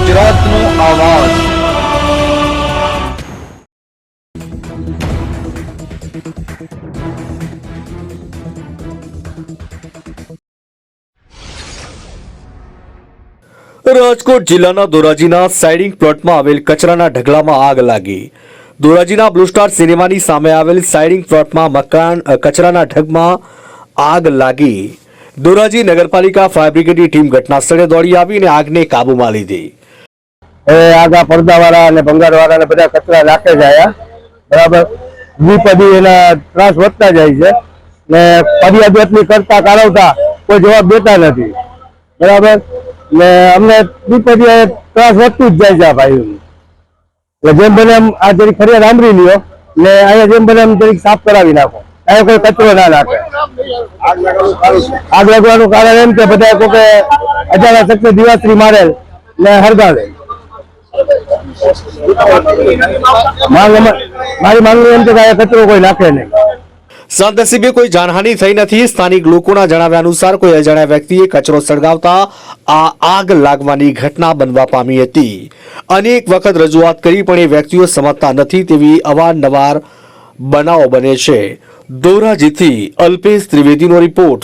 ગુજરાતનો આવાજ। રાજકોટ જિલ્લાના ધોરાજીના સાઇડિંગ પ્લોટમાં આવેલ કચરાના ઢગલામાં આગ લાગી। ધોરાજીના બ્લુ સ્ટાર સિનેમાની સામે આવેલ સાઇડિંગ પ્લોટમાં મકાન કચરાના ઢગમાં આગ લાગી। ધોરાજી નગરપાલિકા ફાયર બ્રિગેડની ટીમ ઘટના સ્થળે દોડી આવી અને આગને કાબૂમાં લીધી। આગા પડદાવાળા અને ભંગારવાળા ને બધા કચરા નાખે જાય બરાબર। દ્વિપદી એના ત્રાસ વધતા જાય છે ને ફરિયાદ એટલી કરતા કાઢવતા કોઈ જવાબ દેતા નથી બરાબર। ને અમને દ્વિપદી ત્રાસ વધતું જ જાય છે ભાઈ। એટલે જેમ બને એમ આ જરીક ફરિયાદ સાંભળી લ્યો ને અહીંયા જેમ બને એમ જરીક સાફ કરાવી નાખો। અહીંયા કોઈ કચરો ના નાખે। આગ લાગવાનું કારણ એમ કે બધા કોઈ અજાણા શખ્સે દિવાસરી મારેલ ને હળગાવે। મારી માંગણી એમ છે કે કચરો કોઈ નાખે નહીં। સદનસીબે કોઈ જાનહાનિ થઈ નથી। સ્થાનિક લોકોના જણાવ્યા અનુસાર કોઈ અજાણ્યા વ્યક્તિએ કચરો સળગાવતા આ આગ લાગવાની ઘટના બનવા પામી હતી। અનેક વખત રજૂઆત કરી પણ એ વ્યક્તિઓ સમજતા નથી તેવી અવારનવાર બનાવો બને છે। ધોરાજીથી અલ્પેશ ત્રિવેદીનો રિપોર્ટ।